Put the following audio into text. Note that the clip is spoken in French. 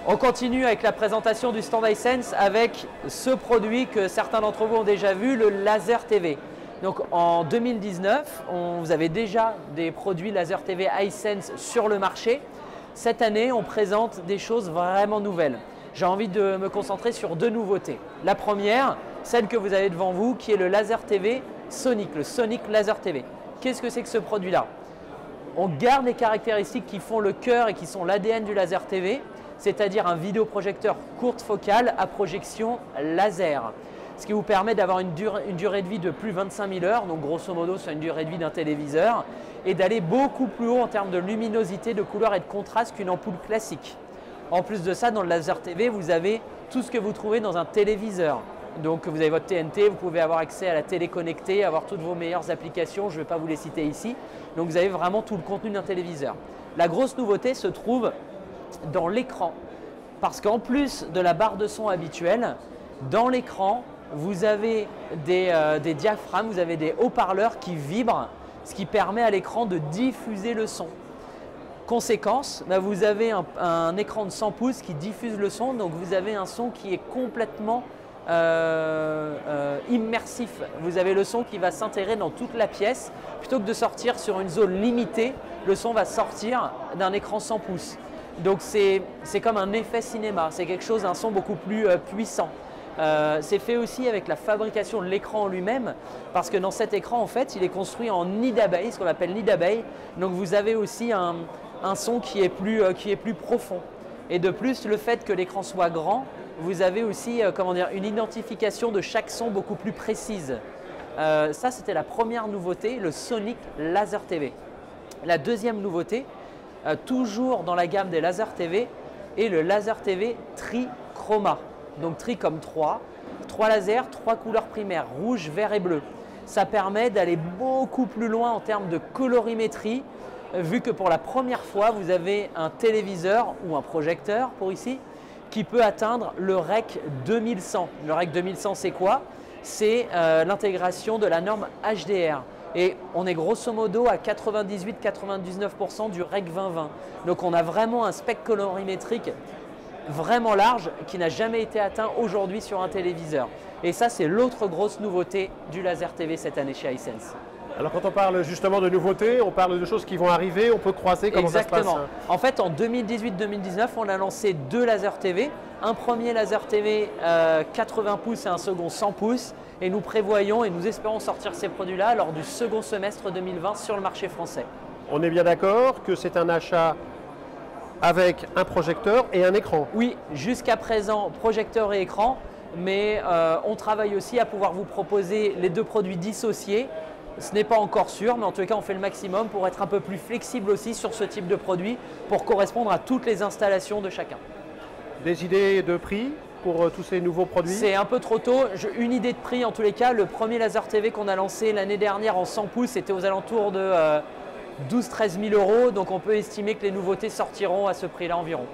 On continue avec la présentation du stand Hisense avec ce produit que certains d'entre vous ont déjà vu, le Laser TV. Donc en 2019, vous avez déjà des produits Laser TV Hisense sur le marché. Cette année, on présente des choses vraiment nouvelles. J'ai envie de me concentrer sur deux nouveautés. La première, celle que vous avez devant vous, qui est le Laser TV Sonic, le Sonic Laser TV. Qu'est-ce que c'est que ce produit-là? On garde les caractéristiques qui font le cœur et qui sont l'ADN du Laser TV, c'est-à-dire un vidéoprojecteur courte focale à projection laser. Ce qui vous permet d'avoir une durée de vie de plus de 25 000 heures, donc grosso modo c'est une durée de vie d'un téléviseur, et d'aller beaucoup plus haut en termes de luminosité, de couleur et de contraste qu'une ampoule classique. En plus de ça, dans le Laser TV, vous avez tout ce que vous trouvez dans un téléviseur. Donc vous avez votre TNT, vous pouvez avoir accès à la télé connectée, avoir toutes vos meilleures applications, je ne vais pas vous les citer ici. Donc vous avez vraiment tout le contenu d'un téléviseur. La grosse nouveauté se trouve dans l'écran, parce qu'en plus de la barre de son habituelle, dans l'écran, vous avez des diaphragmes, vous avez des haut-parleurs qui vibrent, ce qui permet à l'écran de diffuser le son. Conséquence, vous avez un écran de 100 pouces qui diffuse le son, donc vous avez un son qui est complètement immersif. Vous avez le son qui va s'intégrer dans toute la pièce. Plutôt que de sortir sur une zone limitée, le son va sortir d'un écran 100 pouces. Donc c'est comme un effet cinéma, c'est quelque chose, un son beaucoup plus puissant. C'est fait aussi avec la fabrication de l'écran en lui-même, parce que dans cet écran, en fait, il est construit en nid d'abeille, ce qu'on appelle nid d'abeille. Donc vous avez aussi un son qui est plus profond. Et de plus, le fait que l'écran soit grand, vous avez aussi une identification de chaque son beaucoup plus précise. Ça, c'était la première nouveauté, le Sonic Laser TV. La deuxième nouveauté, toujours dans la gamme des Laser TV, est le Laser TV Trichroma. Donc tri comme 3 lasers, 3 couleurs primaires, rouge, vert et bleu. Ça permet d'aller beaucoup plus loin en termes de colorimétrie, vu que pour la première fois, vous avez un téléviseur ou un projecteur pour ici, qui peut atteindre le REC 2100. Le REC 2100, c'est quoi? C'est l'intégration de la norme HDR. Et on est grosso modo à 98-99% du REC 2020. Donc on a vraiment un spectre colorimétrique vraiment large qui n'a jamais été atteint aujourd'hui sur un téléviseur. Et ça, c'est l'autre grosse nouveauté du Laser TV cette année chez Hisense. Alors quand on parle justement de nouveautés, on parle de choses qui vont arriver, on peut croiser, comment ça se passe? Exactement. En fait, en 2018-2019, on a lancé deux Laser TV. Un premier Laser TV 80 pouces et un second 100 pouces. Et nous prévoyons et nous espérons sortir ces produits-là lors du second semestre 2020 sur le marché français. On est bien d'accord que c'est un achat avec un projecteur et un écran? Oui, jusqu'à présent, projecteur et écran. Mais on travaille aussi à pouvoir vous proposer les deux produits dissociés. Ce n'est pas encore sûr, mais en tout cas, on fait le maximum pour être un peu plus flexible aussi sur ce type de produit pour correspondre à toutes les installations de chacun. Des idées de prix pour tous ces nouveaux produits? C'est un peu trop tôt. Une idée de prix en tous les cas. Le premier Laser TV qu'on a lancé l'année dernière en 100 pouces était aux alentours de 12 000 à 13 000 €. Donc on peut estimer que les nouveautés sortiront à ce prix-là environ.